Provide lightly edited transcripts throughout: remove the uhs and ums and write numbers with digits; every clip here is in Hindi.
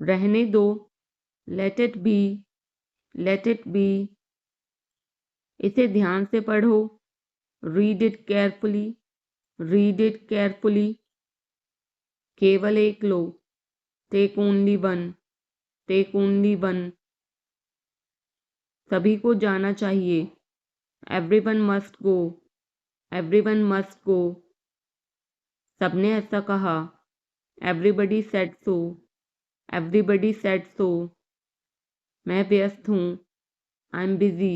रहने दो, let it be, let it be. इसे ध्यान से पढ़ो, read it carefully, read it carefully. केवल एक लो, take only one, take only one. सभी को जाना चाहिए, everyone must go, everyone must go. सबने ऐसा कहा, everybody said so, everybody said so. मैं व्यस्त हूँ, I am busy,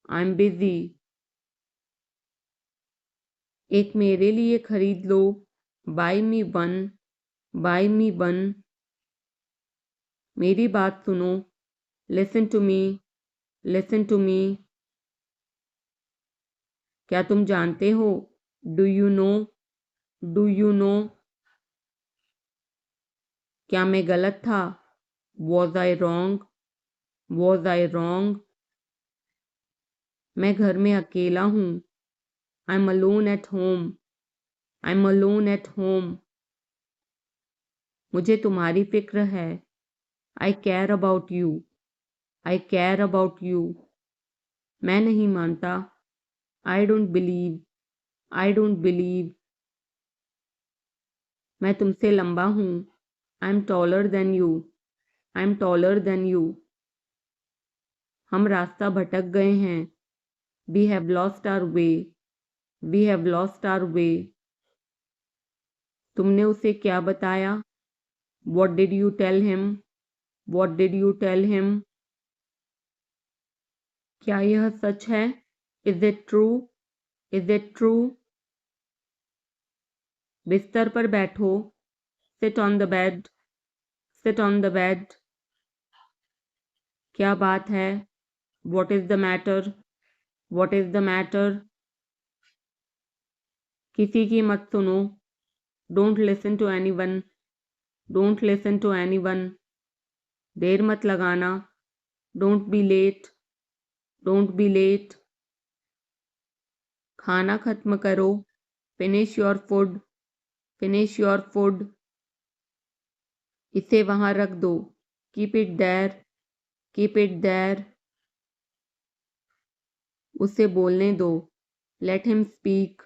I am busy. एक मेरे लिए खरीद लो, buy me one, buy me one. मेरी बात सुनो, listen to me, listen to me. क्या तुम जानते हो, do you know, do you know. क्या मैं गलत था, was I wrong, was I wrong. मैं घर में अकेला हूँ, I am alone at home, I am alone at home. मुझे तुम्हारी फिक्र है, I care about you, I care about you. मैं नहीं मानता, I don't believe, I don't believe. मैं तुमसे लंबा हूँ, I am taller than you, I am taller than you. हम रास्ता भटक गए हैं, we have lost our way, we have lost our way. तुमने उसे क्या बताया, what did you tell him, what did you tell him. क्या यह सच है, is it true, is it true. बिस्तर पर बैठो, sit on the bed, sit on the bed. क्या बात है, what is the matter, what is the matter. किसी की मत सुनो, don't listen to anyone, don't listen to anyone. देर मत लगाना, don't be late, don't be late. खाना खत्म करो, finish your food, finish your food. इसे वहां रख दो, keep it there, keep it there. उसे बोलने दो, let him speak,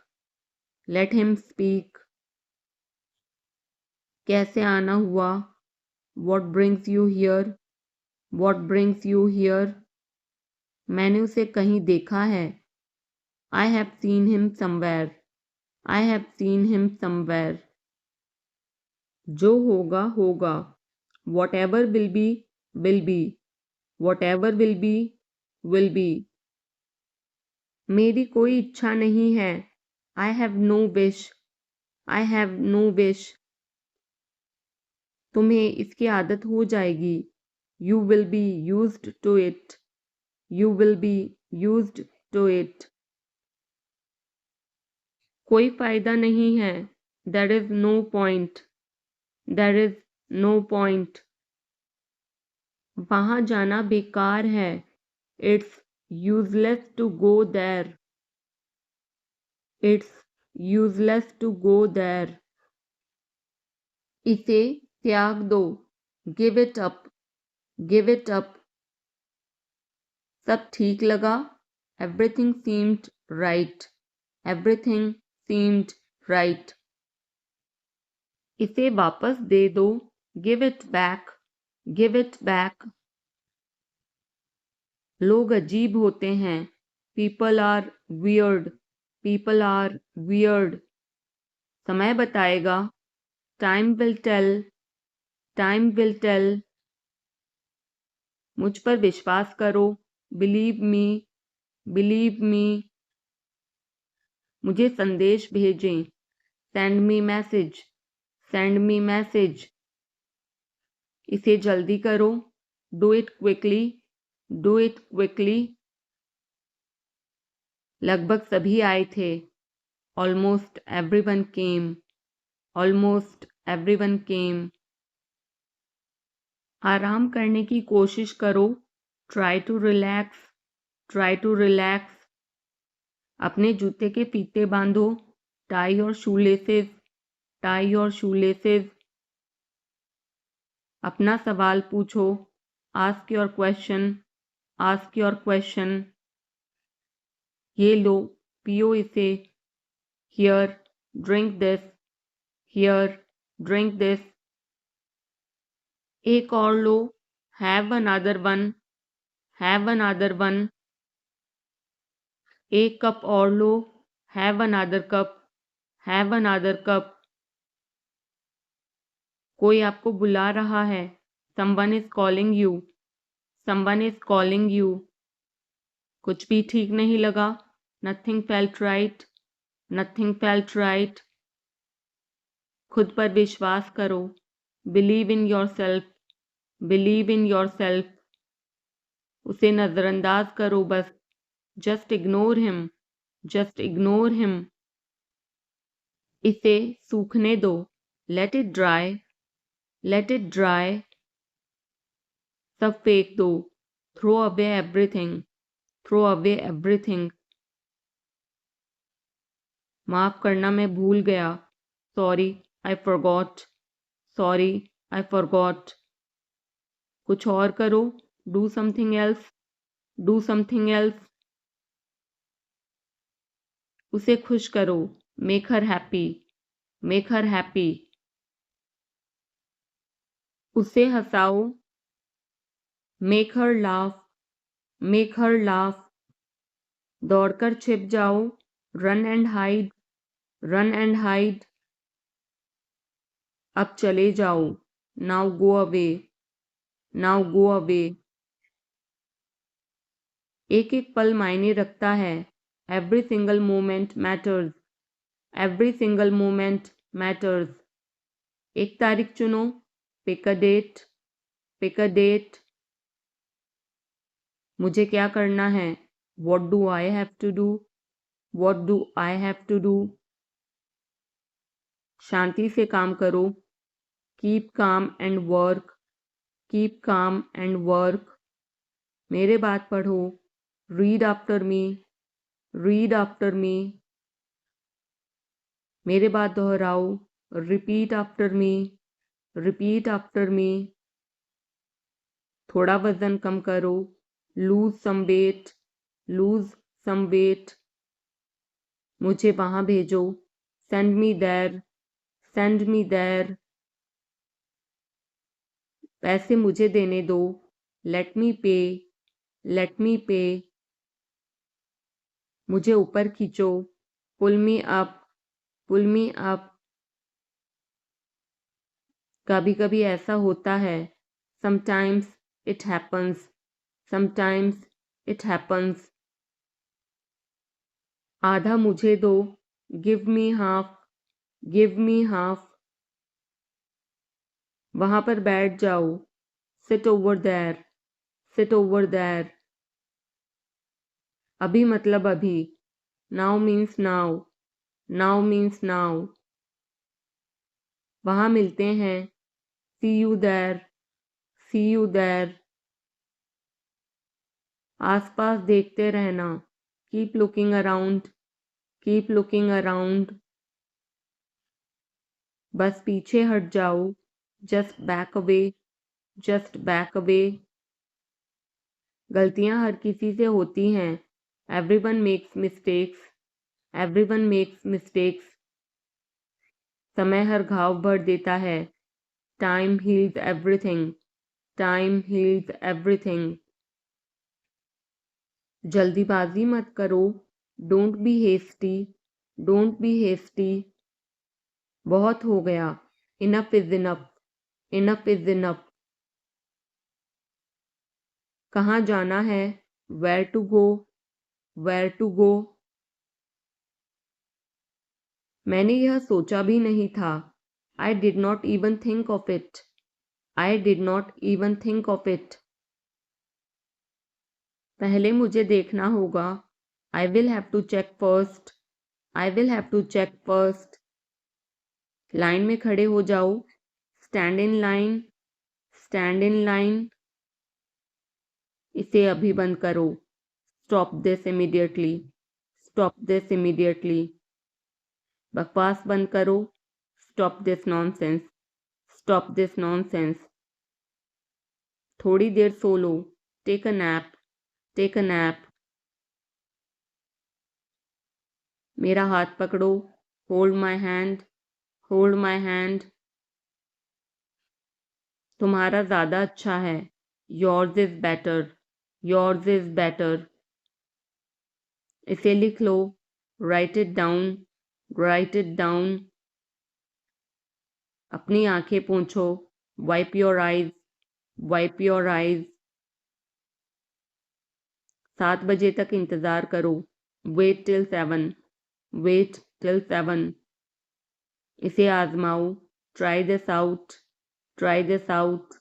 let him speak. कैसे आना हुआ, what brings you here, what brings you here. मैंने उसे कहीं देखा है, I have seen him somewhere, I have seen him somewhere. जो होगा होगा, whatever will be, will be, whatever will be, will be. मेरी कोई इच्छा नहीं है, I have no wish, I have no wish. तुम्हें इसकी आदत हो जाएगी, you will be used to it, you will be used to it. कोई फायदा नहीं है, there is no point, there is no point. वहां जाना बेकार है, it's useless to go there, it's useless to go there. इसे त्याग दो, give it up, give it up. सब ठीक लगा, everything seemed right, everything seemed right. इसे वापस दे दो, give it back, give it back. लोग अजीब होते हैं, people are weird, people are weird. समय बताएगा, time will tell, time will tell. मुझ पर विश्वास करो, बिलीव मी, बिलीव मी। मुझे संदेश भेजें, send me message, send me message. इसे जल्दी करो, do it quickly, do it quickly. लगभग सभी आए थे, almost everyone came, almost everyone came. आराम करने की कोशिश करो, try to relax, try to relax. अपने जूते के फीते बांधो, टाई और शूलेसेस, टाई और शूलेसेस। अपना सवाल पूछो, ask your question, ask your question. ये लो, पियो इसे, here, drink this, here, drink this. एक और लो, have another one, have another one. एक कप और लो, have another cup, have another cup. कोई आपको बुला रहा है, someone is calling you, someone is calling you. कुछ भी ठीक नहीं लगा, nothing felt right, nothing felt right. खुद पर विश्वास करो, believe in yourself, believe in yourself. उसे नजरअंदाज करो बस, just ignore him, just ignore him. इसे सूखने दो, let it dry, let it dry. सब फेंक दो, throw away everything, throw away everything. माफ करना, मैं भूल गया, sorry I forgot, sorry I forgot. कुछ और करो, do something else, do something else. उसे खुश करो, make her happy, make her happy. उसे हंसाओ, make her laugh, make her laugh. दौड़कर छिप जाओ, run and hide, run and hide. अब चले जाओ, now go away, now go away. एक एक पल मायने रखता है, every single moment matters, every single moment matters. एक तारीख चुनो, pick a date, pick a date. मुझे क्या करना है, what do I have to do, what do I have to do. शांति से काम करो, keep calm and work, keep calm and work. मेरे बात पढ़ो, read after me, read after me. मेरे बात दोहराओ, repeat after me, repeat after me. थोड़ा वजन कम करो, lose some weight, lose some weight. मुझे वहां भेजो, send me there, send me there. पैसे मुझे देने दो, लेट मी पे, लेट मी पे। मुझे ऊपर खींचो, पुल मी अप, पुल मी अप। कभी कभी ऐसा होता है, sometimes it happens, sometimes it happens. आधा मुझे दो, give me half, give me half. वहां पर बैठ जाओ, sit over there, sit over there. अभी मतलब अभी, now means now, now means now. वहां मिलते हैं, see you there, see you there. आसपास देखते रहना, keep looking around, keep looking around. बस पीछे हट जाओ, just back away, just back away. गलतियां हर किसी से होती हैं, everyone makes mistakes, everyone makes mistakes. समय हर घाव भर देता है, time heals everything, time heals everything. जल्दीबाजी मत करो, don't be hasty, don't be hasty. बहुत हो गया, enough is enough, enough is enough. कहाँ जाना है, where to go, where to go. मैंने यह सोचा भी नहीं था, I did not even think of it, I did not even think of it. पहले मुझे देखना होगा, I will have to check first, I will have to check first. Line में खड़े हो जाओ, stand in line, stand in line. इसे अभी बंद करो, stop this immediately, stop this immediately. बकवास बंद करो, stop this nonsense, stop this nonsense. थोड़ी देर सो लो, take a nap, take a nap. मेरा हाथ पकड़ो, hold my hand, hold my hand. तुम्हारा ज़्यादा अच्छा है, yours is better, yours is better. इसे लिख लो, write it down, write it down. अपनी आंखें पोंछो, wipe your eyes, wipe your eyes. 7 बजे तक इंतज़ार करो, वेट टिल 7, वेट टिल 7। इसे आजमाओ, try this out, try this out.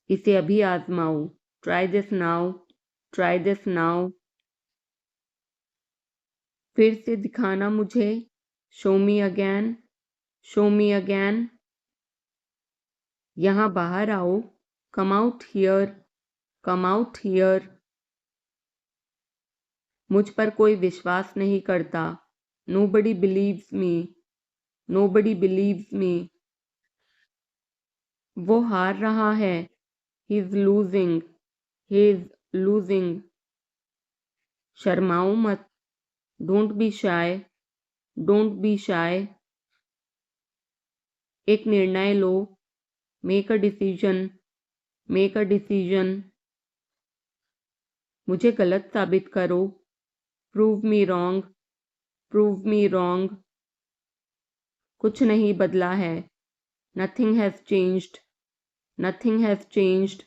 इसे अभी आजमाओ, try this now, try this now. फिर से दिखाना मुझे, show me again, show me again. यहाँ बाहर आओ, come out here, come out here. मुझ पर कोई विश्वास नहीं करता, nobody believes me, nobody believes me. वो हार रहा है, he is losing, he is losing. शर्माओ मत, don't be shy, don't be shy. एक निर्णय लो, make a decision, make a decision. मुझे गलत साबित करो, prove me wrong, prove me wrong. कुछ नहीं बदला है, nothing has changed, nothing has changed.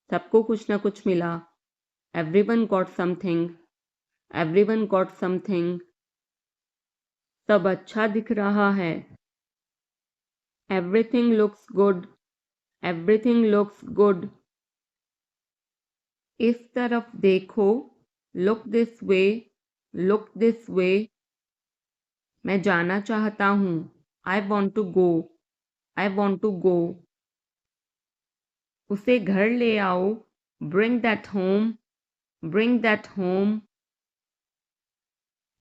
सबको कुछ ना कुछ मिला, everyone got something, everyone got something. सब अच्छा दिख रहा है, everything looks good, everything looks good. इस तरफ देखो, look this way, look this way. मैं जाना चाहता हूँ, I want to go, I want to गो। उसे घर ले आओ, bring that home, bring that home.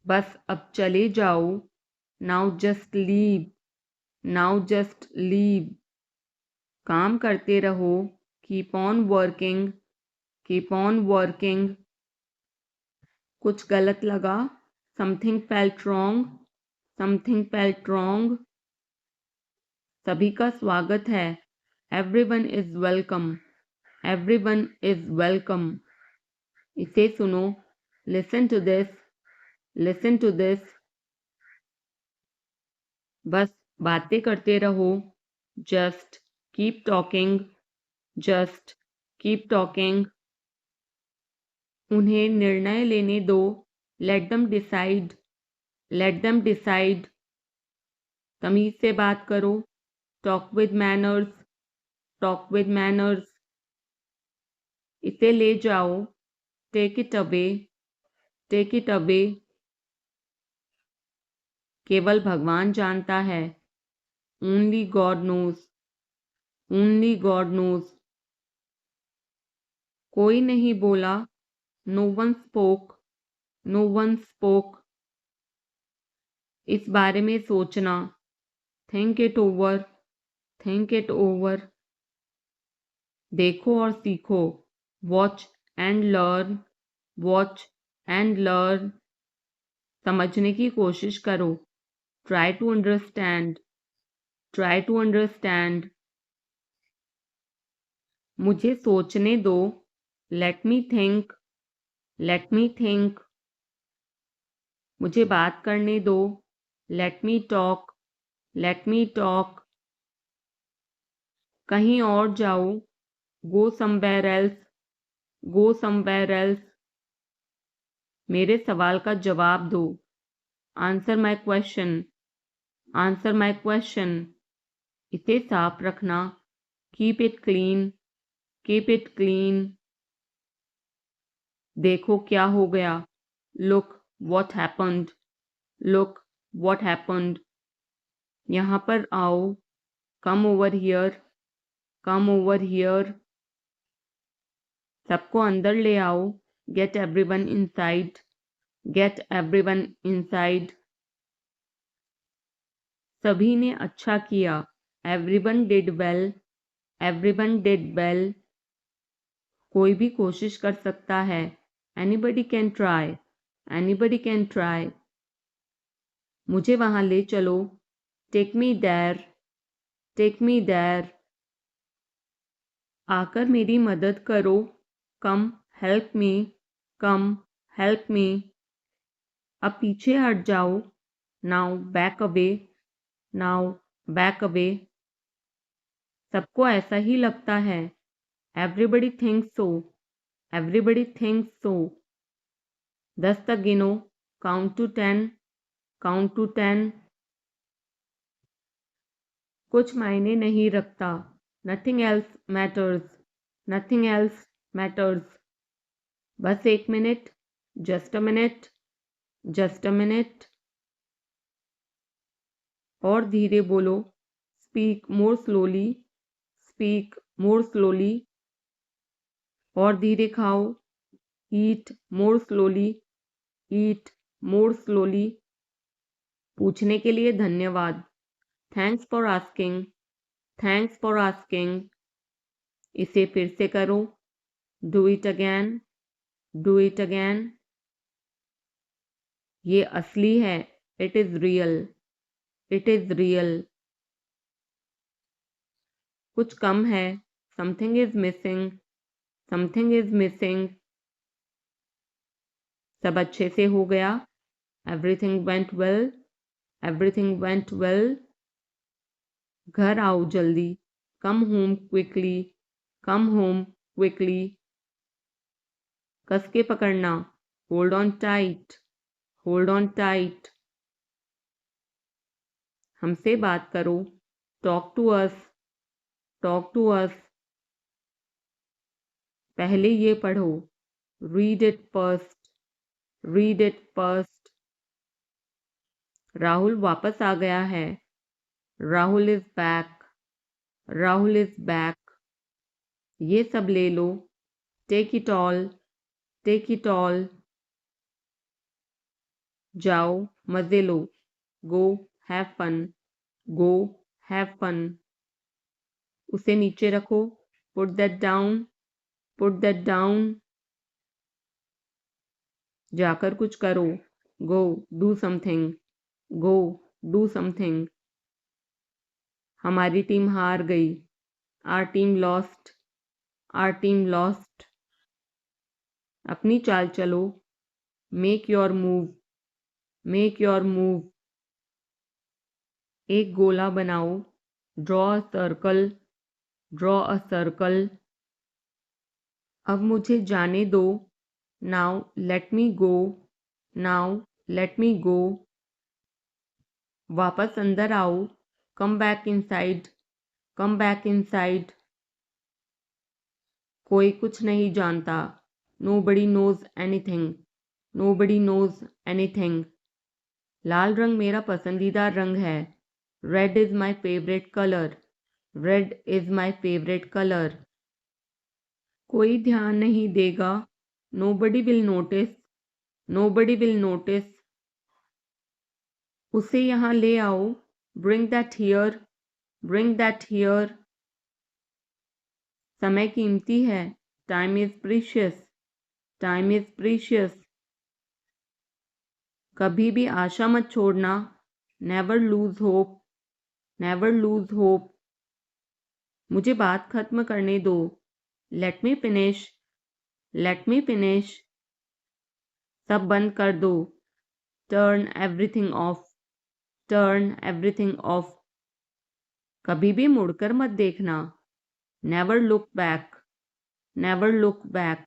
बस अब चले जाओ, now just leave, now just leave. काम करते रहो, keep on working, keep on working. कुछ गलत लगा, something felt wrong, something felt wrong. सभी का स्वागत है, everyone is welcome, everyone is welcome. इसे सुनो, listen to this, listen to this. बस बातें करते रहो, just keep talking, just keep talking. उन्हें निर्णय लेने दो, let them decide, let them decide. तमीज से बात करो, talk with manners, talk with manners. इसे ले जाओ, take it away, take it away. केवल भगवान जानता है, only God knows, only God knows. कोई नहीं बोला, no one spoke, no one spoke. इस बारे में सोचना, think it over, think it over. देखो और सीखो, watch and learn, watch and learn. समझने की कोशिश करो, try to understand, try to understand. मुझे सोचने दो, let me think, let me think. मुझे बात करने दो, let me talk, let me talk. कहीं और जाओ, go somewhere else, go somewhere else. मेरे सवाल का जवाब दो, answer my question, answer my question. इसे साफ रखना, keep it clean, keep it clean. देखो क्या हो गया, look what happened, look what happened. यहाँ पर आओ, come over here, come over here. सबको अंदर ले आओ, get everyone inside, get everyone inside. सभी ने अच्छा किया, everyone did well, Everyone did well. कोई भी कोशिश कर सकता है. Anybody can try. Anybody can try. मुझे वहां ले चलो. Take me there. Take me there. आकर मेरी मदद करो. Come help me. Come help me. अब पीछे हट जाओ. Now back away. Now back away. सबको ऐसा ही लगता है. Everybody thinks so. Everybody thinks so. 10 तक गिनो. Count to 10. Count to 10. कुछ मायने नहीं रखता. Nothing else matters. Nothing else matters. बस 1 minute. Just a minute. Just a minute. और धीरे बोलो. Speak more slowly. Speak more slowly. और धीरे खाओ. Eat more slowly. Eat more slowly. पूछने के लिए धन्यवाद. Thanks for asking. Thanks for asking. इसे फिर से करो. Do it again. Do it again. ये असली है. It is real. It is real. कुछ कम है. Something is missing. Something is missing. सब अच्छे से हो गया. Everything went well. Everything went well. घर आओ जल्दी. Come home quickly. Come home quickly. कस के पकड़ना. Hold on tight. Hold on tight. हमसे बात करो. Talk to us. Talk to us. पहले ये पढ़ो. Read it first. Read it first. Rahul वापस आ गया है. Rahul is back. Rahul is back. ये सब ले लो. Take it all. Take it all. जाओ मजे लो. Go have fun. Go have fun. उसे नीचे रखो. Put that down. Put that down. जाकर कुछ करो. Go do something. Go do something. हमारी टीम हार गई. Our team lost. Our team lost. अपनी चाल चलो. Make your move. Make your move. एक गोला बनाओ. Draw a circle. Draw a circle. अब मुझे जाने दो. Now let me go. Now let me go. वापस अंदर आओ. Come back inside. Come back inside. कोई कुछ नहीं जानता. Nobody knows anything. Nobody knows anything. लाल रंग मेरा पसंदीदा रंग है. Red is my favorite color. Red is my favorite color. कोई ध्यान नहीं देगा. Nobody will notice. Nobody will notice. उसे यहाँ ले आओ. Bring that here. Bring that here. समय कीमती है. Time is precious. Time is precious. कभी भी आशा मत छोड़ना. Never lose hope. Never lose hope. मुझे बात खत्म करने दो. Let me finish. Let me finish. सब बंद कर दो. Turn everything off. Turn everything off. कभी भी मुड़कर मत देखना. Never look back. Never look back.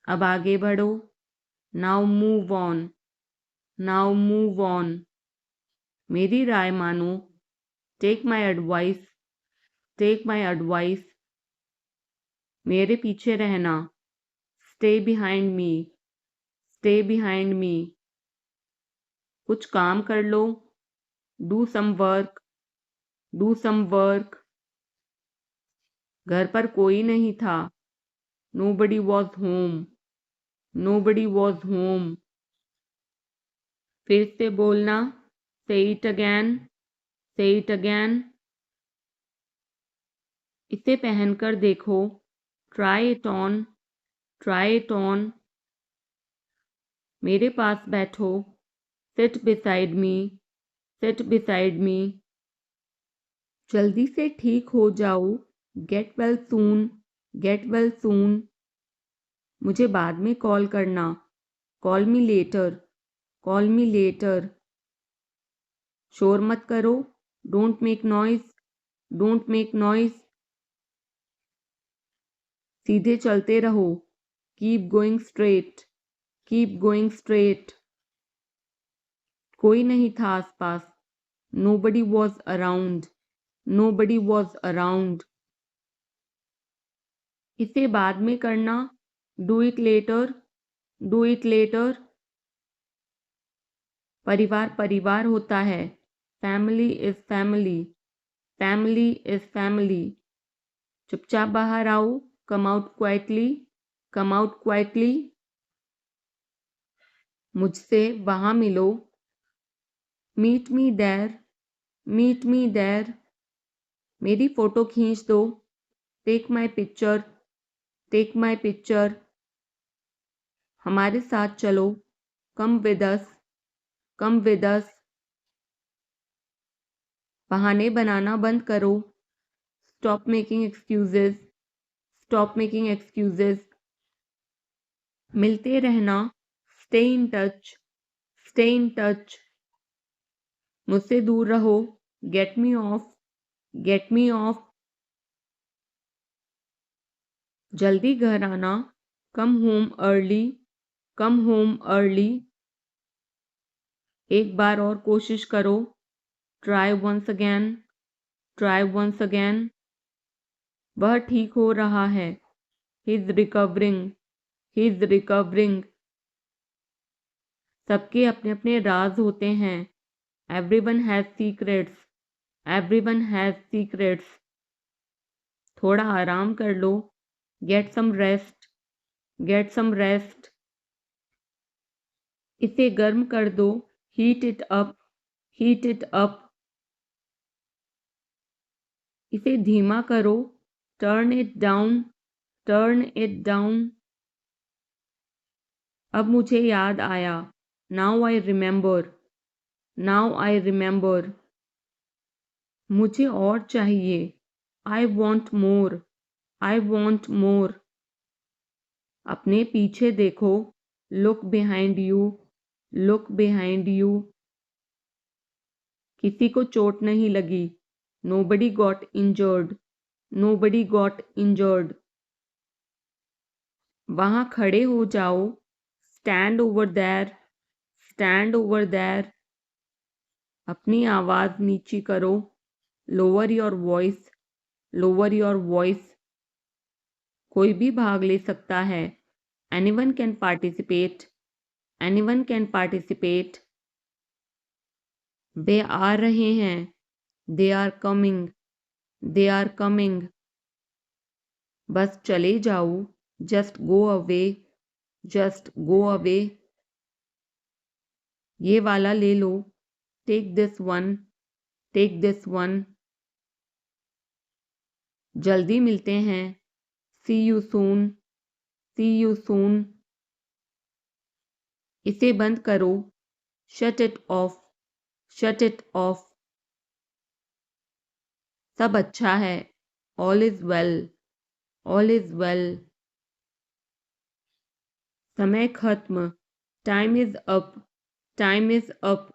अब आगे बढ़ो. Now move on. Now move on. मेरी राय मानो. Take my advice. Take my advice. मेरे पीछे रहना. Stay behind me. Stay behind me. कुछ काम कर लो. Do some work. Do some work. घर पर कोई नहीं था. Nobody was home. Nobody was home. फिर से बोलना. Say it again. Say it again. इसे पहनकर देखो, try it on, try it on. मेरे पास बैठो, seat beside me, seat beside me. जल्दी से ठीक हो जाओ, get well soon, get well soon. मुझे बाद में कॉल करना, call me later, call me later. शोर मत करो, don't make noise, don't make noise. सीधे चलते रहो, keep going straight, keep going straight. कोई नहीं था आसपास, nobody was around, nobody was around. इसे बाद में करना, do it later, do it later. परिवार परिवार होता है, family is family, family is family. चुपचाप बाहर आओ, come out quietly, come out quietly. मुझसे वहां मिलो, meet me there, meet me there. मेरी फोटो खींच दो, take my picture, take my picture. हमारे साथ चलो, come with us, come with us. बहाने बनाना बंद करो, stop making excuses, stop making excuses. मिलते रहना, stay in touch, stay in touch. मुझसे दूर रहो, get me off, get me off. जल्दी घर आना, come home early, come home early. एक बार और कोशिश करो, try once again, try once again. वह ठीक हो रहा है, he is recovering, he is recovering. सबके अपने अपने राज होते हैं, everyone has secrets, everyone has secrets. थोड़ा आराम कर लो, get some rest, get some rest. इसे गर्म कर दो, heat it up, heat it up. इसे धीमा करो, turn it down, turn it down. अब मुझे याद आया, now I remember, now I remember. मुझे और चाहिए, I want more, I want more. अपने पीछे देखो, look behind you, look behind you. किसी को चोट नहीं लगी, nobody got injured, nobody got injured. वहां खड़े हो जाओ, stand over there, stand over there. अपनी आवाज नीची करो, lower your voice, lower your voice. कोई भी भाग ले सकता है, anyone can participate, anyone can participate. वे आ रहे हैं, they are coming, they are coming. बस चले जाओ, just go away, just go away. ये वाला ले लो, take this one, take this one. जल्दी मिलते हैं, see you soon, C you soon. इसे बंद करो, shut it off, shut it off. सब अच्छा है, all is well, all is well. समय खत्म, time is up, time is up.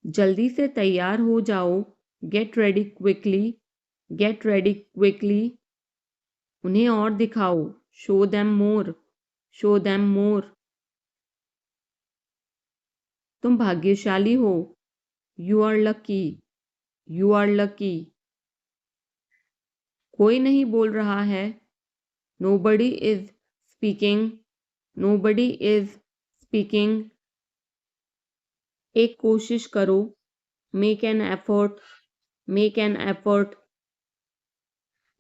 जल्दी से तैयार हो जाओ, get ready quickly, get ready quickly. उन्हें और दिखाओ, show them more, show them more. तुम भाग्यशाली हो, you are lucky, you are lucky. कोई नहीं बोल रहा है, nobody is speaking, nobody is speaking. एक कोशिश करो, make an effort, make an effort.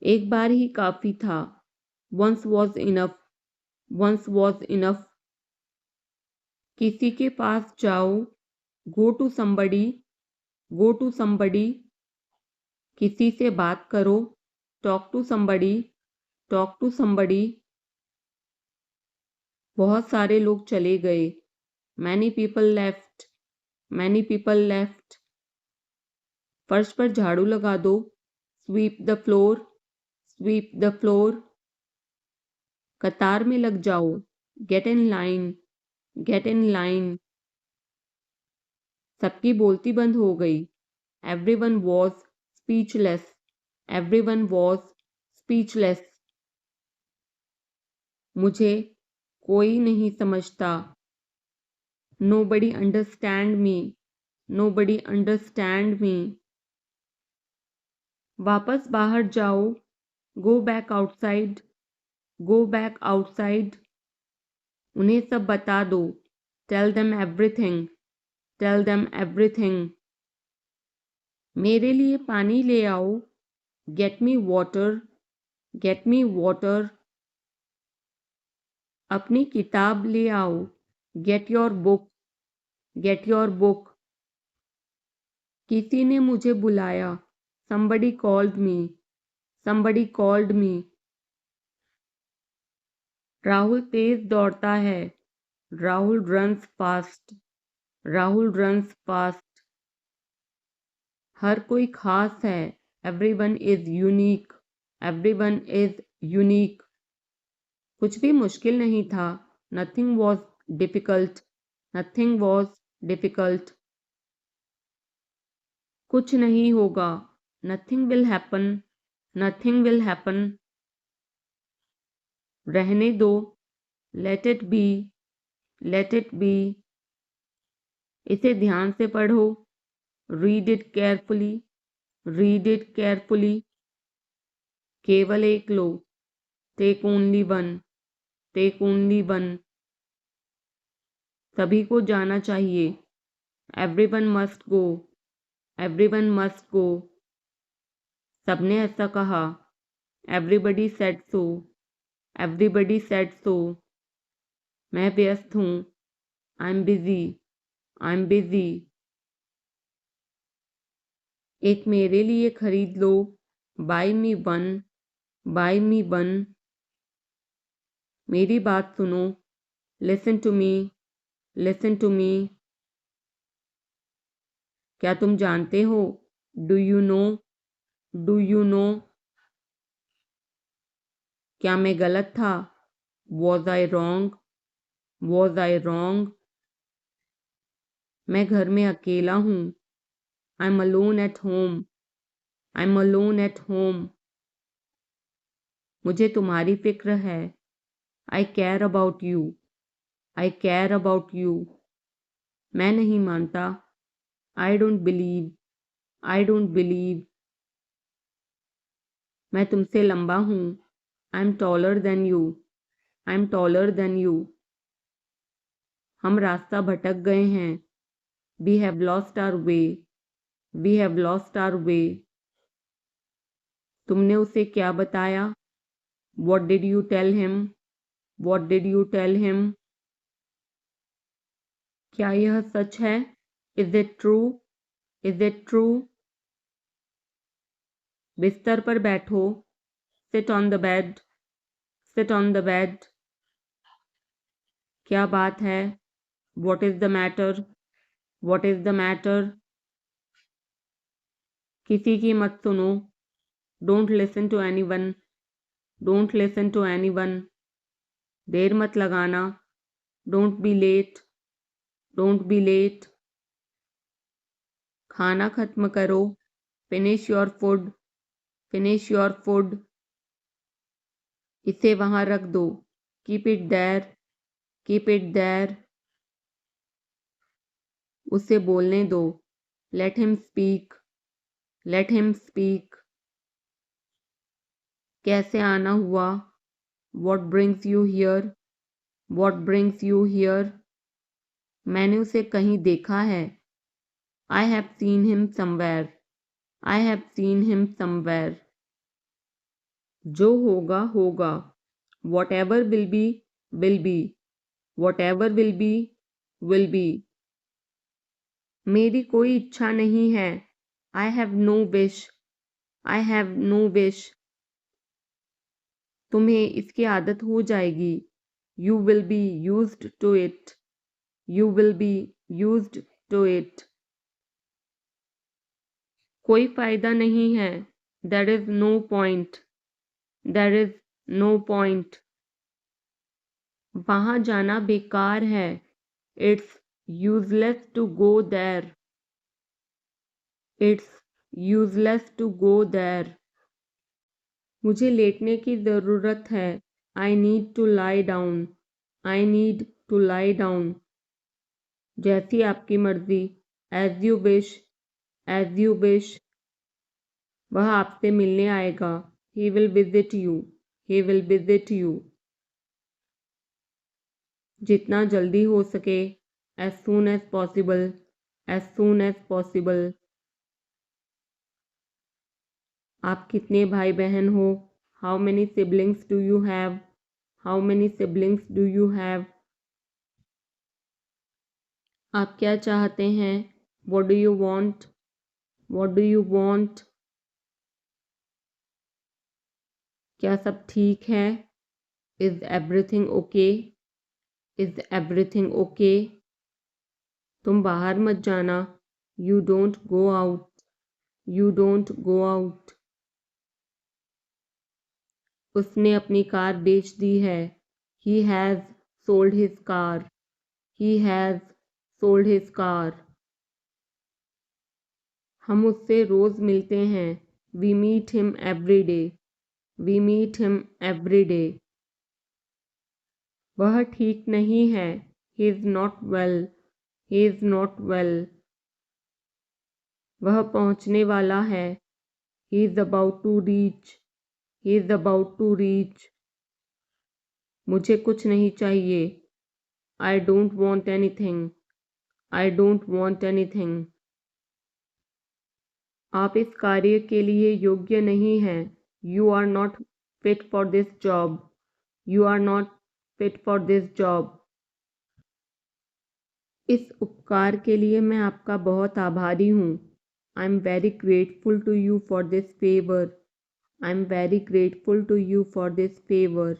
एक बार ही काफी था, once was enough, once was enough. किसी के पास जाओ, go to somebody, go to somebody. किसी से बात करो, talk to somebody, talk to somebody। बहुत सारे लोग चले गए, many people left, many people left। फर्श पर झाड़ू लगा दो, sweep the floor, sweep the floor। कतार में लग जाओ, get in line, get in line। सबकी बोलती बंद हो गई, everyone was speechless, everyone was speechless। मुझे कोई नहीं समझता, nobody understand me, nobody understand me। वापस बाहर जाओ, go back outside, go back outside। उन्हें सब बता दो, tell them everything, tell them everything। मेरे लिए पानी ले आओ, get me water, get me water। अपनी किताब ले आओ, get your book, get your book। किसी ने मुझे बुलाया, somebody called me, somebody called me। Rahul तेज दौड़ता है, Rahul runs fast, Rahul runs fast। हर कोई खास है, everyone is unique, everyone is unique। कुछ भी मुश्किल नहीं था, nothing was difficult, nothing was difficult। कुछ नहीं होगा, nothing will happen, nothing will happen। रहने दो, let it be, let it be। इसे ध्यान से पढ़ो, read it carefully, read it carefully। केवल एक लो, take only one, take only one। सभी को जाना चाहिए, everyone must go, everyone must go। सबने ऐसा कहा, everybody said so, everybody said so। मैं व्यस्त हूँ, I'm busy, I'm busy। एक मेरे लिए खरीद लो, buy me one, buy me one। मेरी बात सुनो, listen to me, listen to me। क्या तुम जानते हो, do you know, do you know। क्या मैं गलत था, was I wrong, was I wrong। मैं घर में अकेला हूँ, I'm alone at home, I'm alone at home। मुझे तुम्हारी फिक्र है, I care about you, I care about you। मैं नहीं मानता, I don't believe, I don't believe। मैं तुमसे लंबा हूँ, I'm taller than you, I'm taller than you। हम रास्ता भटक गए हैं, we have lost our way, we have lost our way। तुमने उसे क्या बताया, what did you tell him, what did you tell him। क्या यह सच है, is it true, is it true। बिस्तर पर बैठो, sit on the bed, sit on the bed। क्या बात है, what is the matter, what is the matter। किसी की मत सुनो, don't listen to anyone, don't listen to anyone। देर मत लगाना, don't be late, don't be late। खाना खत्म करो, finish your food, finish your food। इसे वहां रख दो, keep it there, keep it there। उसे बोलने दो, let him speak, let him speak। कैसे आना हुआ, what brings you here, what brings you here। मैंने उसे कहीं देखा है, I have seen him somewhere, I have seen him somewhere। जो होगा होगा, whatever will be, will be, whatever will be, will be। मेरी कोई इच्छा नहीं है, I have no wish, I have no wish. तुम्हें इसकी आदत हो जाएगी. You will be used to it. You will be used to it. कोई फायदा नहीं है. There is no point. There is no point. वहाँ जाना बेकार है. It's useless to go there. It's useless to go there. मुझे लेटने की ज़रूरत है. I need to lie down. I need to lie down. जैसी आपकी मर्जी. As you wish. As you wish. वह आपसे मिलने आएगा. He will visit you. He will visit you. जितना जल्दी हो सके. As soon as possible. As soon as possible. आप कितने भाई बहन हो? How many siblings do you have? How many siblings do you have? आप क्या चाहते हैं? What do you want? What do you want? क्या सब ठीक है? Is everything okay? Is everything okay? तुम बाहर मत जाना. You don't go out. You don't go out. उसने अपनी कार बेच दी है. He has sold his car. He has sold his car. हम उससे रोज़ मिलते हैं. We meet him every day. We meet him every day. वह ठीक नहीं है. He is not well. He is not well. वह पहुंचने वाला है. He is about to reach. He is about to reach. मुझे कुछ नहीं चाहिए. I don't want anything. I don't want anything. आप इस कार्य के लिए योग्य नहीं हैं. You are not fit for this job. You are not fit for this job. इस उपकार के लिए मैं आपका बहुत आभारी हूँ. I am very grateful to you for this favor. I am very grateful to you for this favor.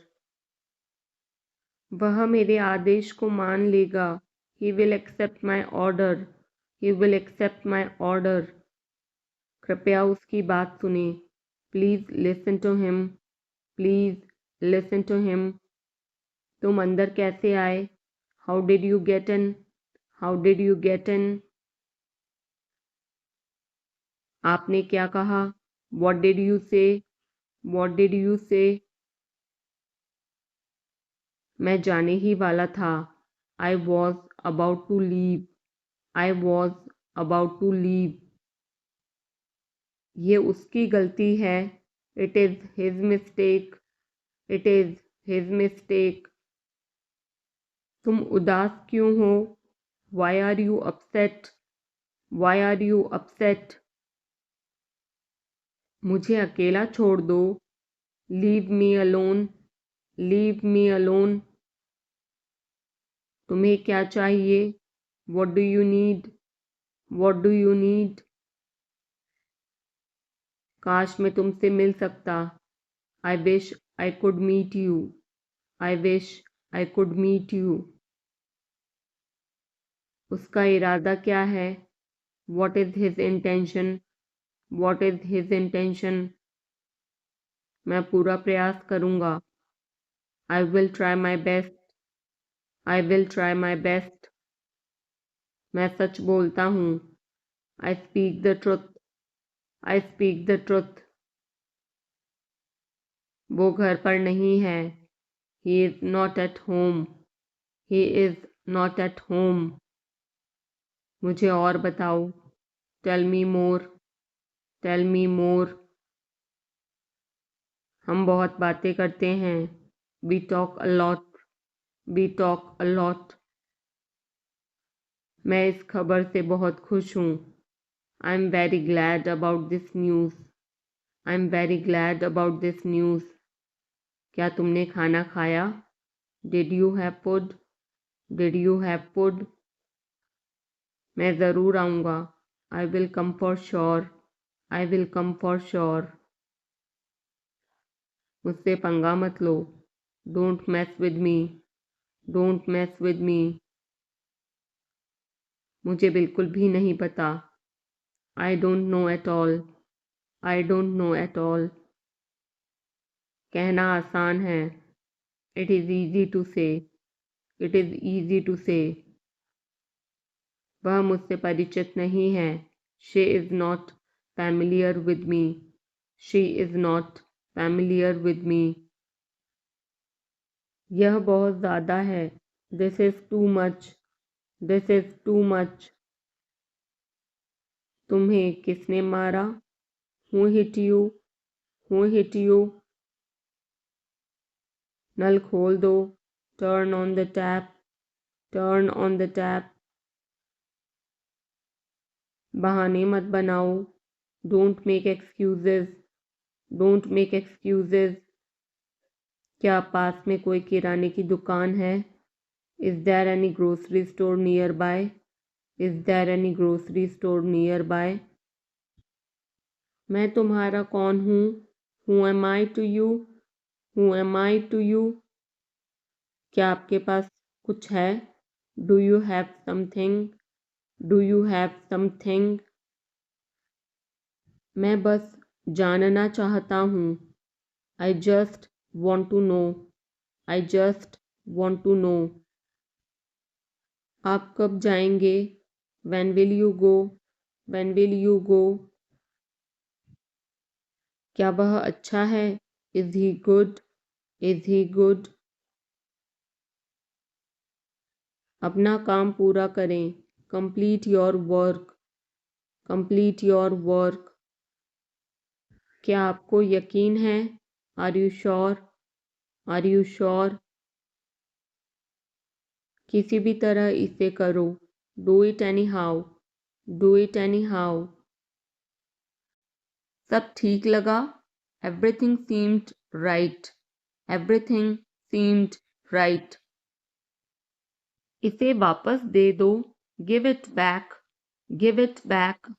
वह मेरे आदेश को मान लेगा. He will accept my order. He will accept my order. कृपया उसकी बात सुने. Please listen to him. Please listen to him. तुम अंदर कैसे आए? How did you get in? How did you get in? आपने क्या कहा? What did you say? What did you say? मैं जाने ही वाला था. I was about to leave. I was about to leave. ये उसकी गलती है. It is his mistake. It is his mistake. तुम उदास क्यों हो? Why are you upset? Why are you upset? मुझे अकेला छोड़ दो. Leave me alone. Leave me alone. तुम्हें क्या चाहिए? What do you need? What do you need? काश मैं तुमसे मिल सकता. I wish I could meet you. I wish I could meet you. उसका इरादा क्या है? What is his intention? What is his intention? मैं पूरा प्रयास करूँगा. I will try my best. I will try my best. मैं सच बोलता हूँ. I speak the truth. I speak the truth. वो घर पर नहीं है. He is not at home. He is not at home. मुझे और बताओ. Tell me more. Tell me more. हम बहुत बातें करते हैं. We talk a lot. We talk a lot. मैं इस खबर से बहुत खुश हूँ. I'm very glad about this news. I'm very glad about this news. क्या तुमने खाना खाया? Did you have food? Did you have food? मैं ज़रूर आऊँगा. I will come for sure. I will come for sure. मुझसे पंगा मत लो। Don't mess with me. Don't mess with me. मुझे बिल्कुल भी नहीं पता। I don't know at all. I don't know at all. कहना आसान है। It is easy to say. It is easy to say. वह मुझसे परिचित नहीं है। She is not familiar with me. She is not familiar with me. यह बहुत ज़्यादा है। This is too much. This is too much. तुम्हें किसने मारा? Who hit you? Who hit you? नल खोल दो। Turn on the tap. Turn on the tap. बहाने मत बनाओ। Don't make excuses. Don't make excuses. क्या पास में कोई किराने की दुकान है? Is there any grocery store nearby? Is there any grocery store nearby? मैं तुम्हारा कौन हूँ? Who am I to you? Who am I to you? क्या आपके पास कुछ है? Do you have something? Do you have something? मैं बस जानना चाहता हूँ। I just want to know. I just want to know. आप कब जाएंगे? When will you go? When will you go? क्या वह अच्छा है? Is he good? Is he good? अपना काम पूरा करें। Complete your work. Complete your work. क्या आपको यकीन है? Are you sure? Are you sure? किसी भी तरह इसे करो। Do it anyhow. Do it anyhow. सब ठीक लगा? Everything seemed right. Everything seemed right. इसे वापस दे दो। Give it back. Give it back.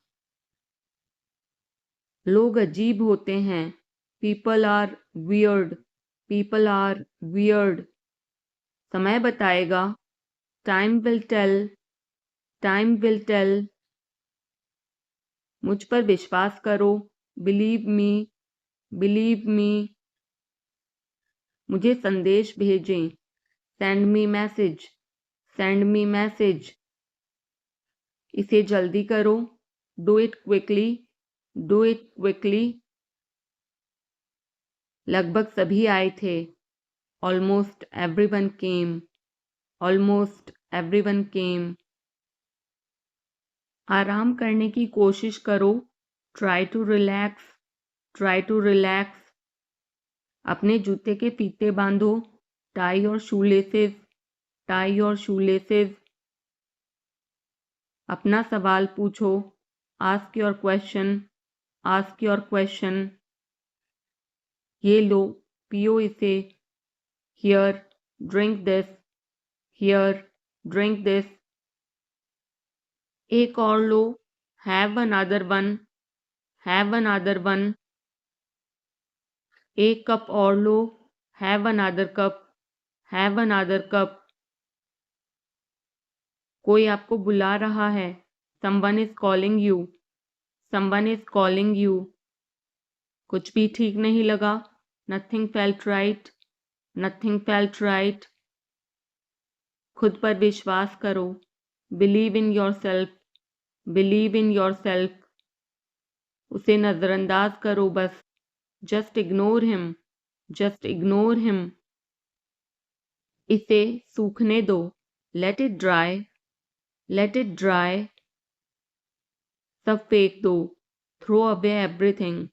लोग अजीब होते हैं। People are weird. People are weird. समय बताएगा। Time will tell. Time will tell. मुझ पर विश्वास करो। Believe me. Believe me. मुझे संदेश भेजें। Send me message. Send me message. इसे जल्दी करो। Do it quickly. Do it quickly. लगभग सभी आए थे। Almost everyone came. Almost everyone came. आराम करने की कोशिश करो। Try to relax. Try to relax. अपने जूते के फीते बांधो। Tie your shoelaces. Tie your shoelaces. अपना सवाल पूछो। Ask your question. Ask your question. ये लो, पियो इसे। Here, drink this. Here, drink this. एक और लो। Have another one. Have another one. एक कप और लो। Have another cup. Have another cup. कोई आपको बुला रहा है। Someone is calling you. Someone is calling you. कुछ भी ठीक नहीं लगा। Nothing felt right. Nothing felt right. खुद पर विश्वास करो। Believe in yourself. Believe in yourself. उसे नज़रअंदाज करो बस। Just ignore him. Just ignore him. इसे सूखने दो। Let it dry. Let it dry. सब फेंक दो। Throw away everything.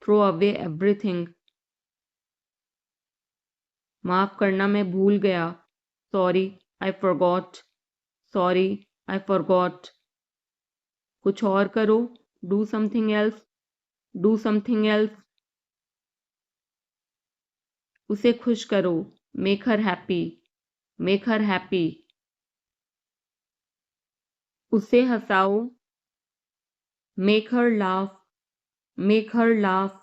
Throw away everything. माफ करना, मैं भूल गया। Sorry, I forgot. Sorry, I forgot. कुछ और करो। Do something else. Do something else. उसे खुश करो। Make her happy. Make her happy. उसे हंसाओ। Make her laugh. Make her laugh.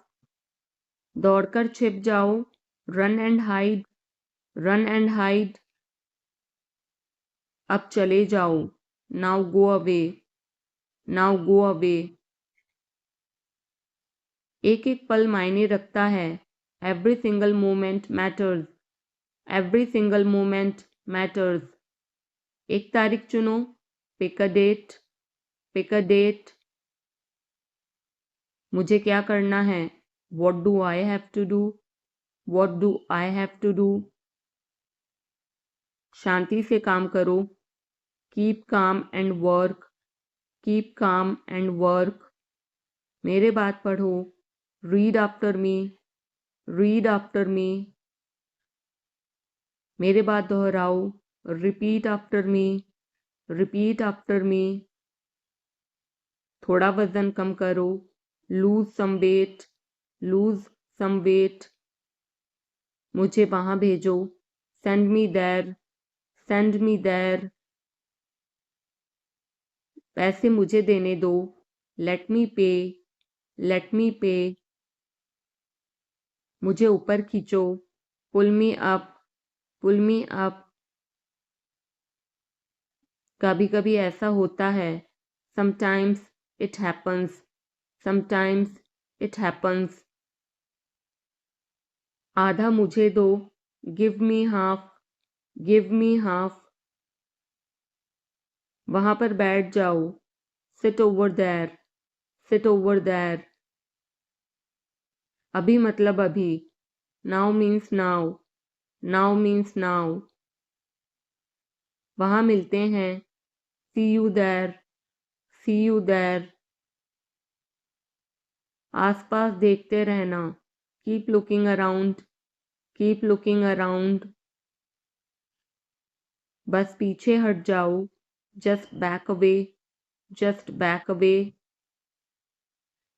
दौड़कर छिप जाओ, run and hide, run and hide. अब चले जाओ, now go away, now go away. एक एक पल मायने रखता है, every single moment matters, every single moment matters. एक तारीख चुनो, pick a date, pick a date. मुझे क्या करना है, what do I have to do, what do I have to do. शांति से काम करो, keep calm and work, keep calm and work. मेरे बात पढ़ो, read after me, read after me. मेरे बात दोहराओ, repeat after me, repeat after me. थोड़ा वजन कम करो, lose some weight, lose some weight. मुझे वहां भेजो, send me there, send me there. पैसे मुझे देने दो, लेट मी पे, लेट मी पे। मुझे ऊपर खींचो, पुल मी अप, पुल मी अप। कभी कभी ऐसा होता है, sometimes it happens, sometimes it happens. आधा मुझे दो, give me half, give me half. वहां पर बैठ जाओ, sit over there, sit over there. अभी मतलब अभी, now means now, now means now. वहां मिलते हैं, see you there, see you there. आसपास देखते रहना, keep looking around, keep looking around. बस पीछे हट जाओ, just back away, just back away.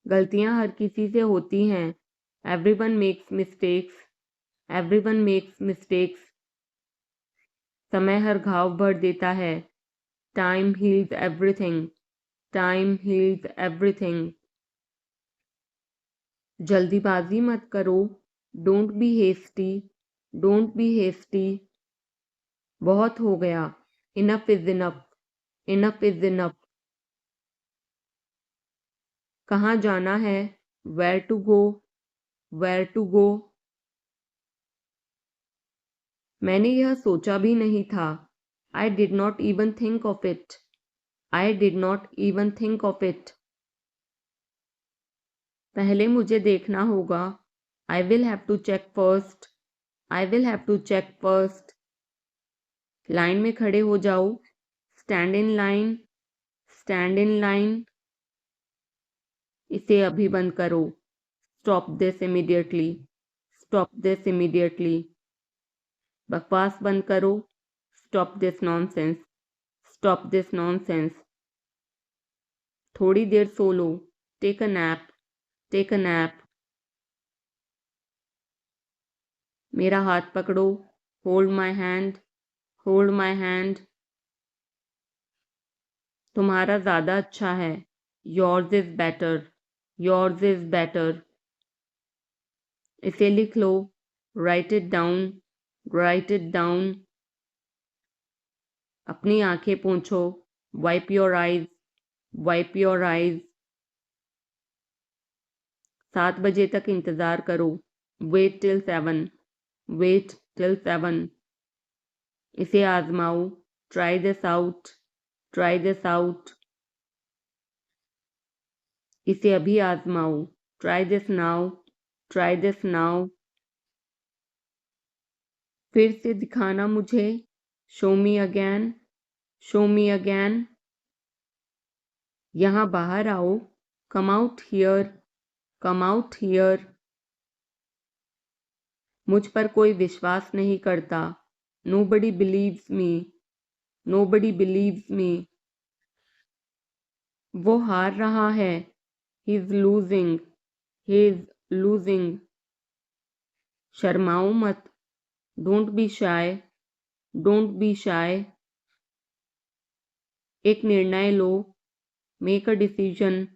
गलतियां हर किसी से होती हैं, everyone makes mistakes, everyone makes mistakes. समय हर घाव भर देता है, time heals everything, time heals everything. जल्दीबाजी मत करो, don't be hasty, don't be hasty. बहुत हो गया, enough is enough, enough is enough. कहाँ जाना है, where to go, where to go. मैंने यह सोचा भी नहीं था, I did not even think of it, I did not even think of it. पहले मुझे देखना होगा, I will have to check first, I will have to check first. Line में खड़े हो जाओ, stand in line, stand in line. इसे अभी बंद करो, stop this immediately, stop this immediately. बकवास बंद करो, stop this nonsense, stop this nonsense. थोड़ी देर सो लो, take a nap, take a nap. मेरा हाथ पकड़ो, hold my hand, hold my hand. तुम्हारा ज़्यादा अच्छा है, yours is better, yours is better. इसे लिख लो, write it down, write it down. अपनी आंखें पोंछो, wipe your eyes, wipe your eyes. 7 बजे तक इंतज़ार करो, वेट टिल 7, वेट टिल 7। इसे आजमाओ, try this out, try this out. इसे अभी आजमाओ, try this now, try this now. फिर से दिखाना मुझे, show me again, show me again. यहाँ बाहर आओ, come out here, come out here. मुझ पर कोई विश्वास नहीं करता, nobody believes me, nobody believes me. वो हार रहा है, he is losing, he is losing. शर्माओ मत, don't be shy, don't be shy. एक निर्णय लो, make a decision,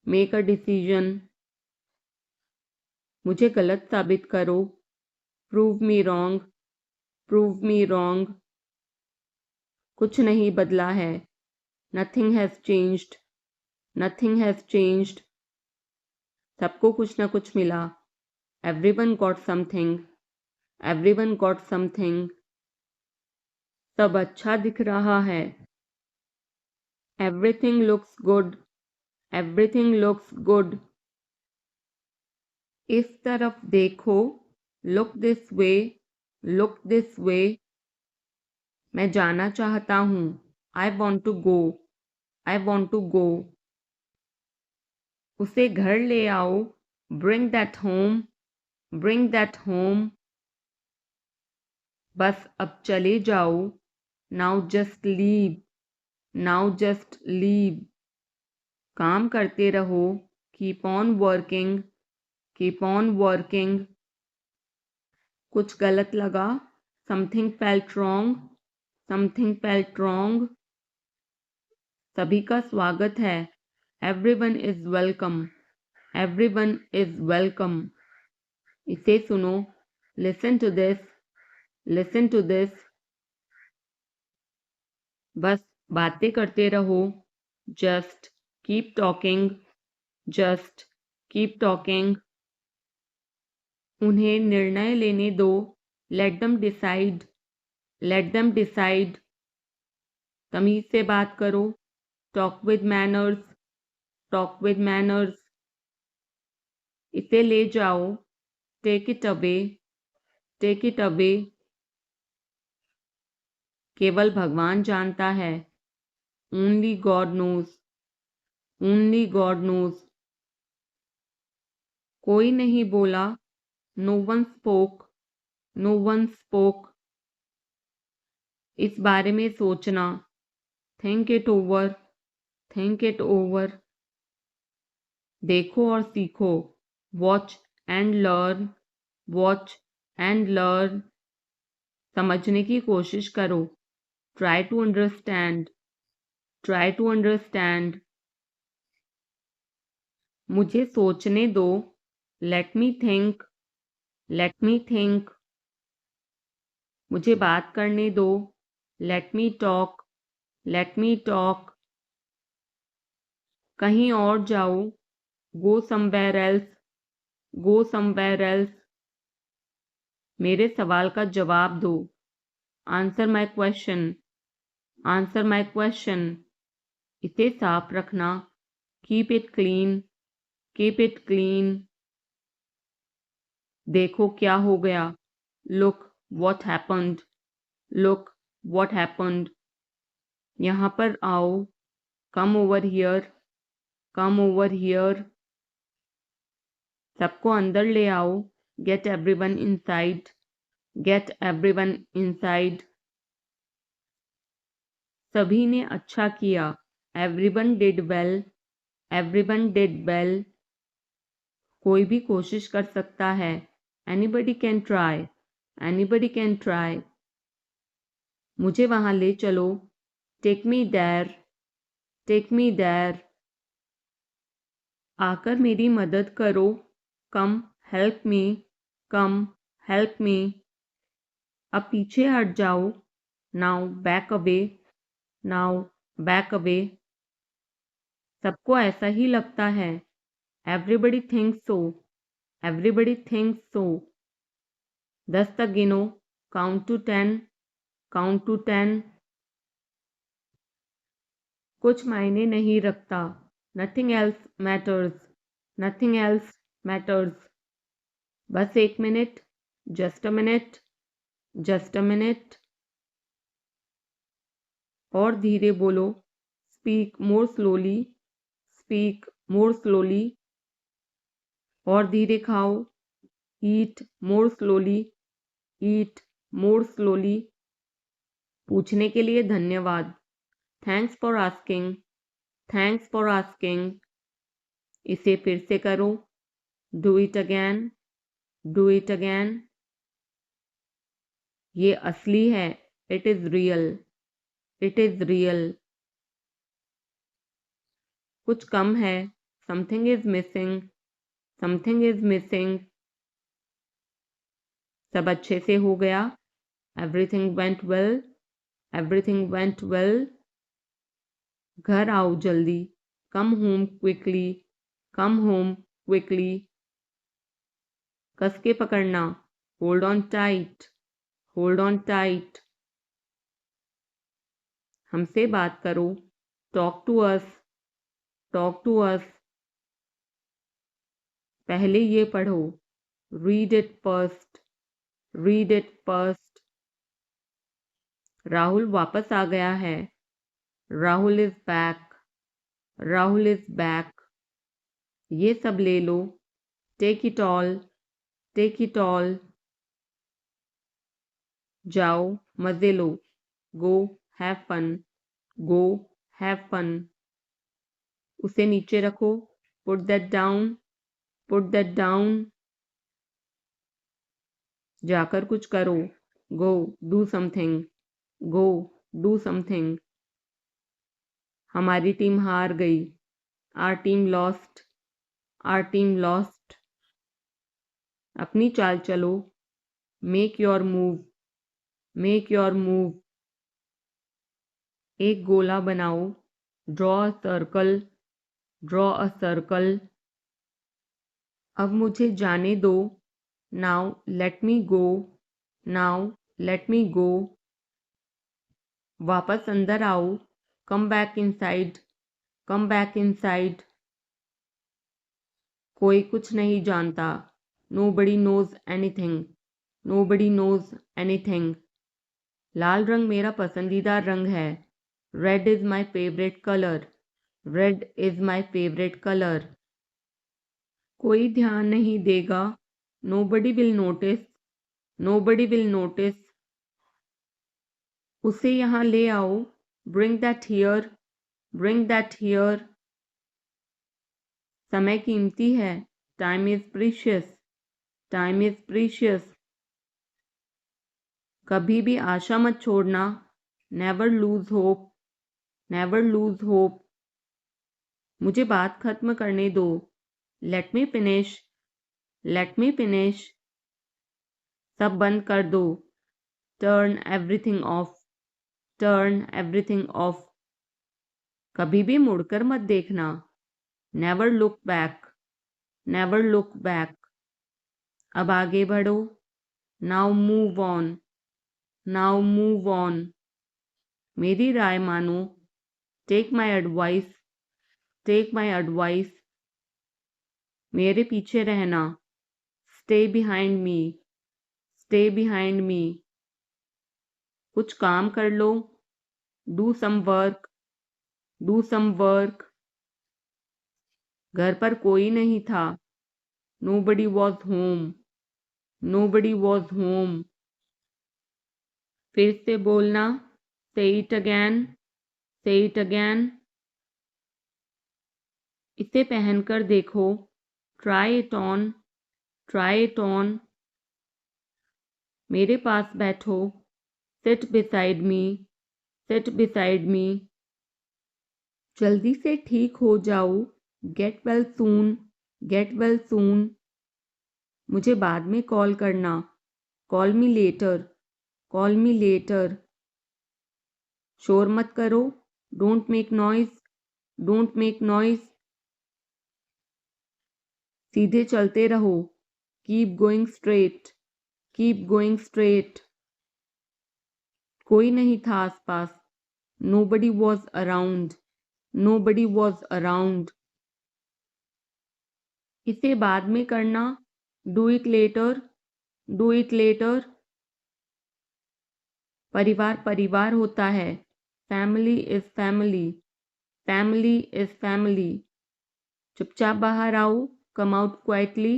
make a decision. मुझे गलत साबित करो, prove me wrong, prove me wrong. कुछ नहीं बदला है, nothing has changed, nothing has changed. सबको कुछ ना कुछ मिला, everyone got something, everyone got something. सब अच्छा दिख रहा है, everything looks good, everything looks good. इस तरफ देखो, look this way, look this way. मैं जाना चाहता हूँ, I want to go, I want to गो। उसे घर ले आओ, bring that home, bring that home. बस अब चले जाओ, now just leave, now just leave. काम करते रहो, keep on working, keep on working. कुछ गलत लगा, something felt wrong, something felt wrong. सभी का स्वागत है, everyone is welcome, everyone is welcome. इसे सुनो, listen to this, listen to this. बस बातें करते रहो, just keep talking, just keep talking. उन्हें निर्णय लेने दो, let them decide, let them decide. तमीज से बात करो, talk with manners, talk with manners. इसे ले जाओ, take it away, take it away. केवल भगवान जानता है, only God knows, only God knows. कोई नहीं बोला, no one spoke, no one spoke. इस बारे में सोचना, think it over, think it over. देखो और सीखो, watch and learn, watch and learn. समझने की कोशिश करो, try to understand, try to understand. मुझे सोचने दो, let me think, let me think. मुझे बात करने दो, let me talk, let me talk. कहीं और जाओ, go somewhere else, go somewhere else. मेरे सवाल का जवाब दो, answer my question, answer my question. इसे साफ रखना, keep it clean, keep it clean. देखो क्या हो गया, look what happened, look what happened. यहाँ पर आओ, come over here, come over here. सबको अंदर ले आओ, get everyone inside, get everyone inside. सभी ने अच्छा किया, everyone did well, everyone did well. कोई भी कोशिश कर सकता है, anybody can try, anybody can try. मुझे वहां ले चलो, take me there, take me there. आकर मेरी मदद करो, कम हेल्प मी, कम हेल्प मी। अब पीछे हट जाओ, now back away, now back away. सबको ऐसा ही लगता है, एवरीबडी थिंक्स सो, एवरीबडी थिंक्स सो। 10 तक गिनो, काउंट टू 10, काउंट टू 10। कुछ मायने नहीं रखता, nothing else matters, nothing else matters. बस 1 minute, just a minute, just a minute. और धीरे बोलो, speak more slowly, speak more slowly. और धीरे खाओ, ईट मोर स्लोली, ईट मोर स्लोली। पूछने के लिए धन्यवाद, thanks for asking, thanks for asking. इसे फिर से करो, do it again, do it again. ये असली है, it is real, it is real. कुछ कम है, something is missing, something is missing. सब अच्छे से हो गया। Everything went well, everything went well. घर आओ जल्दी, come home quickly, come home quickly. कस के पकड़ना, hold on tight, hold on tight. हमसे बात करो, talk to us, talk to us. पहले ये पढ़ो, read it first, read it first. Rahul वापस आ गया है, Rahul is back, Rahul is back. ये सब ले लो, take it all, take it all. जाओ मजे लो, go have fun, go have fun. उसे नीचे रखो, put that down, put that down. जाकर कुछ करो, go do something, go do something. हमारी टीम हार गई, our team lost, are team lost. अपनी चाल चलो, make your move, make your move. एक गोला बनाओ, draw a circle, draw a circle. अब मुझे जाने दो, now let me go, now let me go. वापस अंदर आओ, come back inside, come back inside. कोई कुछ नहीं जानता, nobody knows anything, nobody knows anything. लाल रंग मेरा पसंदीदा रंग है, red is my favourite colour, red is my favourite colour. कोई ध्यान नहीं देगा, nobody will notice, nobody will notice. उसे यहाँ ले आओ, bring that here, bring that here. समय कीमती है, time is precious, time is precious. कभी भी आशा मत छोड़ना, never lose hope, never lose hope. मुझे बात खत्म करने दो, let me finish, let me finish. सब बंद कर दो, turn everything of, turn everything of. कभी भी मुड़कर मत देखना, never look back, never look back. अब आगे बढ़ो, now move on, now move on. मेरी राय मानो, take my advice, take my advice. मेरे पीछे रहना, stay behind me, stay behind me. कुछ काम कर लो, do some work, do some work. घर पर कोई नहीं था, nobody was home, nobody was home. फिर से बोलना, say it again, say it again. इसे पहनकर देखो, try it on, try it on. मेरे पास बैठो, seat beside me, seat beside me. जल्दी से ठीक हो जाओ, get well soon, get well soon. मुझे बाद में कॉल करना, call me later, call me later. शोर मत करो, don't make noise, don't make noise. सीधे चलते रहो, keep going straight, keep going straight. कोई नहीं था आसपास, nobody was around, nobody was around. इसे बाद में करना, do it later, do it later. परिवार परिवार होता है, family is family, family is family. चुपचाप बाहर आओ, come out quietly,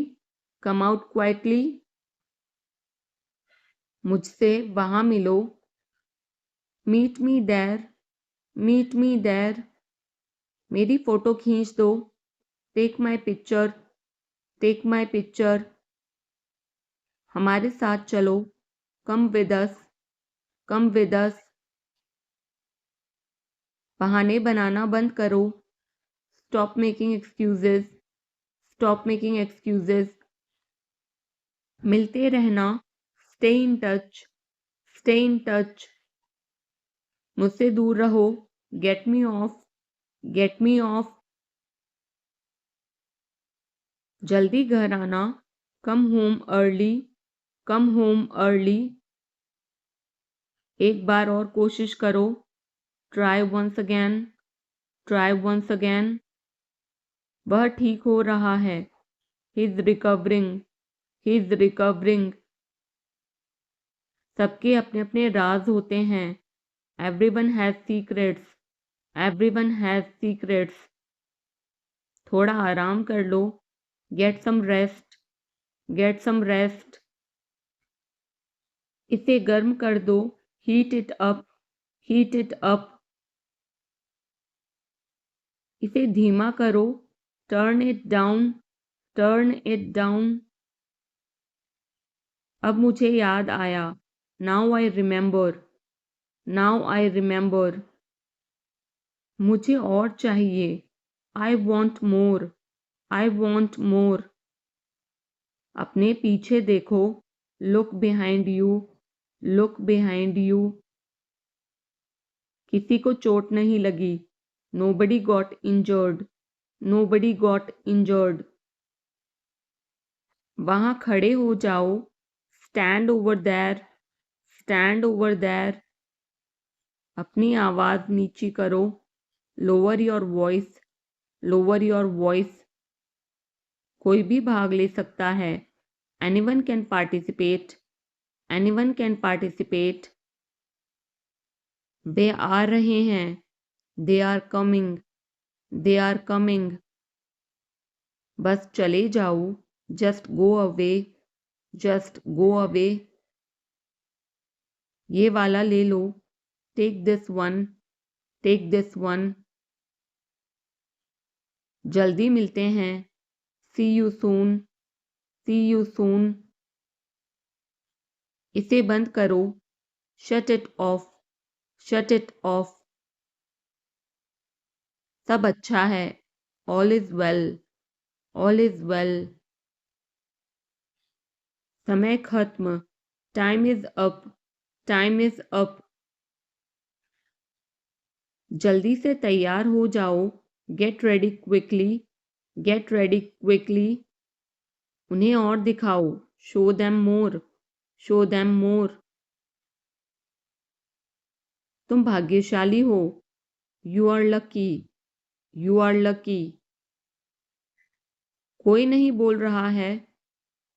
come out quietly. मुझसे वहां मिलो, meet me there, meet me there. मेरी फोटो खींच दो, take my picture, take my picture. हमारे साथ चलो, come with us, come with us. बहाने बनाना बंद करो, stop making excuses, stop making excuses. मिलते रहना, stay in touch, stay in touch. मुझसे दूर रहो, get me off, get me off. जल्दी घर आना, come home early, come home early. एक बार और कोशिश करो, try once again, try once again. वह ठीक हो रहा है, he is recovering, he is recovering. सबके अपने अपने राज होते हैं, everyone has secrets, everyone has secrets. थोड़ा आराम कर लो, get some rest, get some rest. इसे गर्म कर दो, heat it up, heat it up. इसे धीमा करो, turn it down, turn it down. अब मुझे याद आया, now I remember, now I remember. मुझे और चाहिए, I want more, I want more. अपने पीछे देखो, look behind you, look behind you. किसी को चोट नहीं लगी, nobody got injured, nobody got injured. वहां खड़े हो जाओ, stand over there, stand over there. अपनी आवाज नीची करो, lower your voice, lower your voice. कोई भी भाग ले सकता है, anyone can participate, anyone can participate. वे आ रहे हैं, they are coming, they are coming. बस चले जाओ, just go away, just go away. ये वाला ले लो, take this one, take this one. जल्दी मिलते हैं, see you soon, C you soon. इसे बंद करो, shut it off, shut it off. सब अच्छा है, all is well, all is well. समय खत्म, time is up, time is up. जल्दी से तैयार हो जाओ, get ready quickly, get ready quickly. उन्हें और दिखाओ, show them more, show them more. तुम भाग्यशाली हो, you are lucky, you are lucky. कोई नहीं बोल रहा है,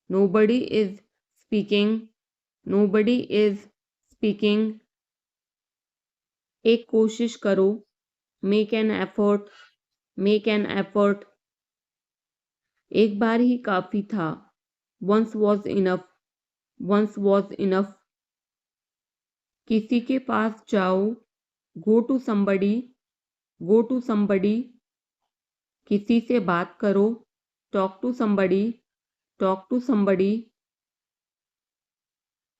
nobody is speaking, nobody is speaking. एक कोशिश करो, make an effort, make an effort. एक बार ही काफी था, once was enough, once was enough. किसी के पास जाओ, go to somebody, go to somebody. किसी से बात करो, talk to somebody, talk to somebody.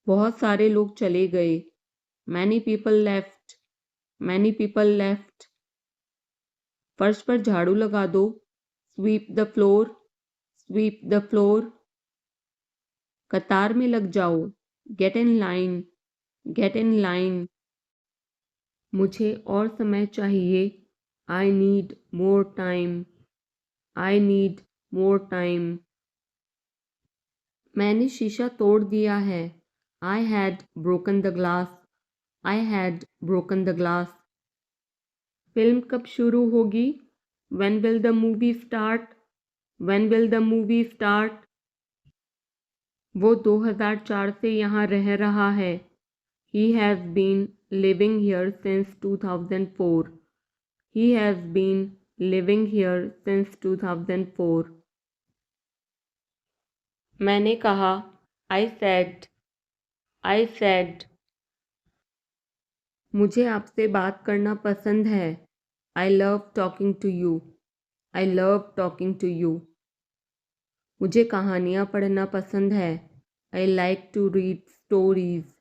बहुत सारे लोग चले गए, many people left, many people left. फर्श पर झाड़ू लगा दो, sweep the floor, sweep the floor. कतार में लग जाओ, get in line, get in line. मुझे और समय चाहिए, I need more time, I need more time. मैंने शीशा तोड़ दिया है, I had broken the glass, I had broken the glass. Film कब शुरू होगी, when will the movie start, when will the movie start. वो 2004 से यहाँ रह रहा है, he has been living here since 2004, he has been living here since 2004। मैंने कहा, आई सेड, आई सेड। मुझे आपसे बात करना पसंद है, I love talking to you, I love talking to you. मुझे कहानियाँ पढ़ना पसंद है, I like to read stories,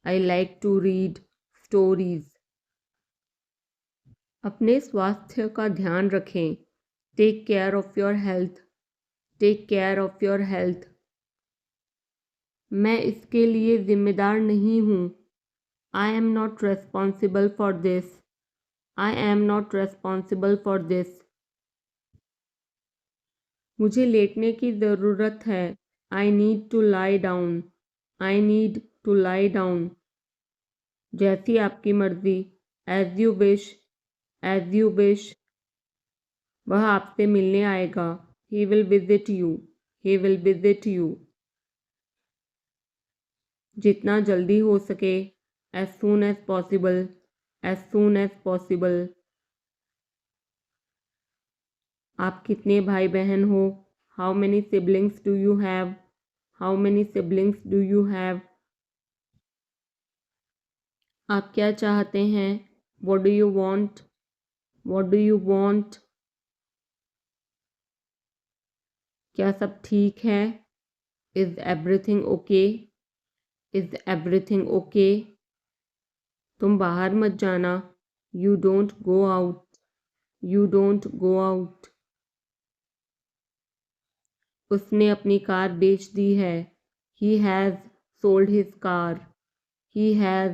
I like to read stories. अपने स्वास्थ्य का ध्यान रखें, take care of your health, take care of your health. मैं इसके लिए जिम्मेदार नहीं हूँ। I am not responsible for this. I am not responsible for this. मुझे लेटने की ज़रूरत है। I need to lie down. I need to lie down. जैसी आपकी मर्ज़ी। As you wish. As you wish. वह आपसे मिलने आएगा। He will visit you. He will visit you. जितना जल्दी हो सके। As soon as possible. As soon as possible. आप कितने भाई बहन हो? How many siblings do you have? How many siblings do you have? आप क्या चाहते हैं? What do you want? What do you want? क्या सब ठीक है? Is everything okay? Is everything okay? तुम बाहर मत जाना। You don't go out. You don't go out. उसने अपनी कार बेच दी है। He has sold his car. He has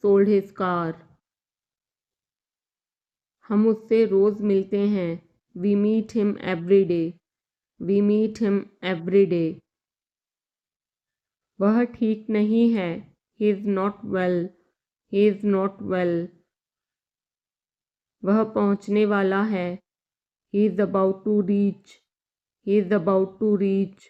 sold his car. हम उससे रोज़ मिलते हैं। We meet him every day. We meet him every day. वह ठीक नहीं है। He is not well. He is not well. वह पहुंचने वाला है। He is about to reach. He is about to reach.